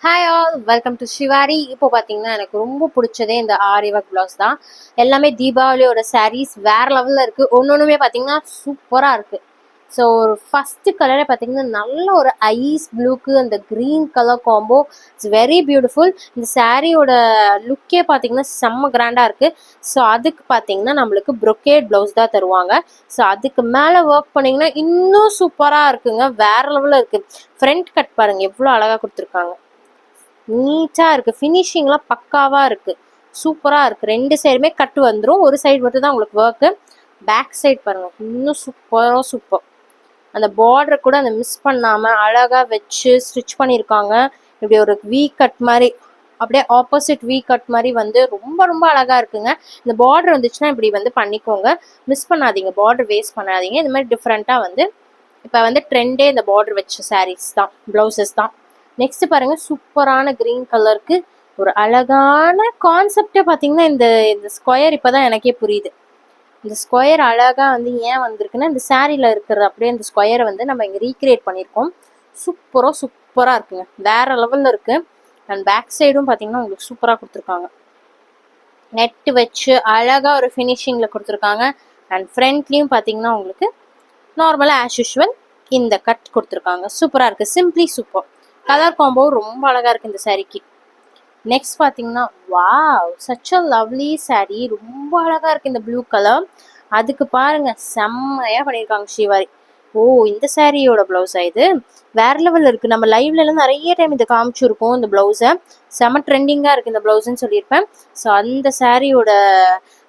Hi all, welcome to Shivari. இப்போ பார்த்தீங்கன்னா எனக்கு ரொம்ப பிடிச்சதே இந்த ஆரி ஒர்க் ப்ளவுஸ் தான். எல்லாமே தீபாவளியோட சாரீஸ் வேற லெவலில் இருக்குது. ஒன்றுமே பார்த்தீங்கன்னா சூப்பராக இருக்குது. ஸோ ஃபஸ்ட்டு கலரே பார்த்தீங்கன்னா நல்ல ஒரு ஐஸ் ப்ளூக்கு அந்த green colour combo. It's very beautiful. இந்த சாரியோட லுக்கே பார்த்தீங்கன்னா செம்ம கிராண்டாக இருக்குது. ஸோ அதுக்கு பார்த்தீங்கன்னா நம்மளுக்கு ப்ரொக்கேட் ப்ளவுஸ் தான் தருவாங்க. ஸோ அதுக்கு மேலே ஒர்க் பண்ணிங்கன்னா இன்னும் சூப்பராக இருக்குங்க. வேற லெவலில் இருக்குது. ஃப்ரண்ட் கட் பாருங்கள் எவ்வளோ அழகாக கொடுத்துருக்காங்க. நீட்டாக இருக்குது. ஃபினிஷிங்லாம் பக்காவாக இருக்குது. சூப்பராக இருக்குது. ரெண்டு சைடுமே கட்டு வந்துடும். ஒரு சைடு மட்டும் தான் உங்களுக்கு ஒர்க்கு. பேக் சைடு பாருங்கள் இன்னும் சூப்பர். அந்த பார்டர் கூட அந்த மிஸ் பண்ணாமல் அழகாக வச்சு ஸ்டிச் பண்ணியிருக்காங்க. இப்படி ஒரு வீ கட் மாதிரி, அப்படியே ஆப்போசிட் வீ கட் மாதிரி வந்து ரொம்ப ரொம்ப அழகாக இருக்குங்க. இந்த பார்டர் வந்துச்சுன்னா இப்படி வந்து பண்ணிக்கோங்க. மிஸ் பண்ணாதீங்க, பார்டர் வேஸ்ட் பண்ணாதீங்க. இந்த மாதிரி டிஃப்ரெண்ட்டாக வந்து இப்போ வந்து ட்ரெண்டே இந்த பார்டர் வச்ச சாரீஸ் தான், ப்ளவுசஸ் தான். நெக்ஸ்ட் பாருங்க, சூப்பரான கிரீன் கலருக்கு ஒரு அழகான கான்செப்டே பார்த்தீங்கன்னா இந்த ஸ்கொயர் இப்போதான் எனக்கே புரியுது. இந்த ஸ்கொயர் அழகாக வந்து ஏன் வந்திருக்குன்னா, இந்த சாரியில் இருக்கிறது அப்படியே இந்த ஸ்கொயரை வந்து நம்ம இங்கே ரீக்ரியேட் பண்ணியிருக்கோம். சூப்பராக இருக்குங்க. வேற லெவலில் இருக்குது. அண்ட் பேக் சைடும் பார்த்தீங்கன்னா உங்களுக்கு சூப்பராக கொடுத்துருக்காங்க. நெட்டு வச்சு அழகாக ஒரு ஃபினிஷிங்கில் கொடுத்துருக்காங்க. அண்ட் ஃப்ரண்ட்லேயும் பார்த்தீங்கன்னா உங்களுக்கு நார்மலாக ஆஸ் யூஷுவல் இந்த கட் கொடுத்துருக்காங்க. சூப்பராக இருக்குது. Simply super. கலர் காம்போ ரொம்ப அழகாக இருக்குது இந்த சாரீக்கு. நெக்ஸ்ட் பார்த்தீங்கன்னா wow, such a lovely sari. ரொம்ப அழகாக இருக்குது இந்த ப்ளூ கலர். அதுக்கு பாருங்கள் செம்மையாக பண்ணியிருக்காங்க ஷிவாரி. ஓ, இந்த சாரியோட ப்ளவுஸா இது? வேற லெவலில் இருக்குது. நம்ம லைவ்லலாம் நிறைய டைம் இதை காமிச்சிருக்கோம். இந்த ப்ளவுஸை செம்ம ட்ரெண்டிங்காக இருக்குது இந்த ப்ளவுஸுன்னு சொல்லியிருப்பேன். ஸோ அந்த சாரியோட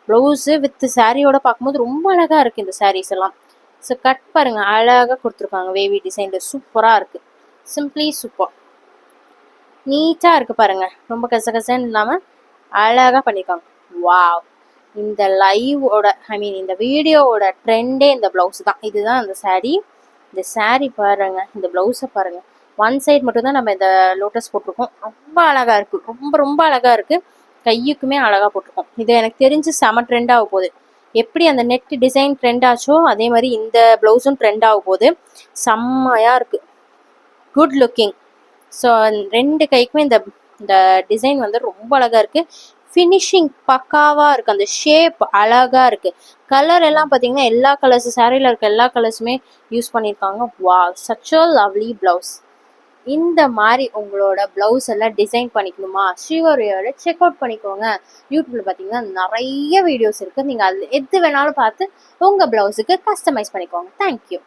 ப்ளவுஸு வித் சாரியோட பார்க்கும்போது ரொம்ப அழகாக இருக்குது இந்த சாரீஸ் எல்லாம். ஸோ கட் பாருங்கள் அழகாக கொடுத்துருக்காங்க. வேவி டிசைனில் சூப்பராக இருக்குது. Simply super. நீட்டாக இருக்குது பாருங்கள். ரொம்ப கசகசன்னு இல்லாமல் அழகாக பண்ணியிருக்காங்க. வாவ், இந்த லைவோட இந்த வீடியோவோட ட்ரெண்டே இந்த ப்ளவுஸ் தான். இதுதான் அந்த சாரீ. இந்த சாரீ பாருங்கள், இந்த ப்ளவுஸை பாருங்கள். ஒன் சைட் மட்டும்தான் நம்ம இந்த லோட்டஸ் போட்டிருக்கோம். ரொம்ப அழகாக இருக்குது. ரொம்ப அழகாக இருக்குது. கையுக்குமே அழகாக போட்டிருக்கோம். இது எனக்கு தெரிஞ்சு செம ட்ரெண்ட் ஆக போகுது. எப்படி அந்த நெட் டிசைன் ட்ரெண்ட் ஆச்சோ அதே மாதிரி இந்த ப்ளவுஸும் ட்ரெண்ட் ஆக போகுது. செம்மையாக இருக்குது. Good looking. ஸோ ரெண்டு கைக்குமே இந்த டிசைன் வந்து ரொம்ப அழகாக இருக்குது. ஃபினிஷிங் பக்காவாக இருக்குது. அந்த ஷேப் அழகாக இருக்குது. கலர் எல்லாம் பார்த்தீங்கன்னா எல்லா கலர்ஸ், சாரியில் இருக்க எல்லா கலர்ஸுமே யூஸ் பண்ணியிருக்காங்க. வா, சச் அ லவ்லி ப்ளவுஸ். இந்த மாதிரி உங்களோட ப்ளவுஸ் எல்லாம் டிசைன் பண்ணிக்கணுமா, ஷிவாரியோட செக் அவுட் பண்ணிக்கோங்க. யூடியூப்பில் பார்த்தீங்கன்னா நிறைய வீடியோஸ் இருக்குது. நீங்கள் அதில் எது வேணாலும் பார்த்து உங்கள் ப்ளவுஸுக்கு கஸ்டமைஸ் பண்ணிக்கோங்க. தேங்க்யூ.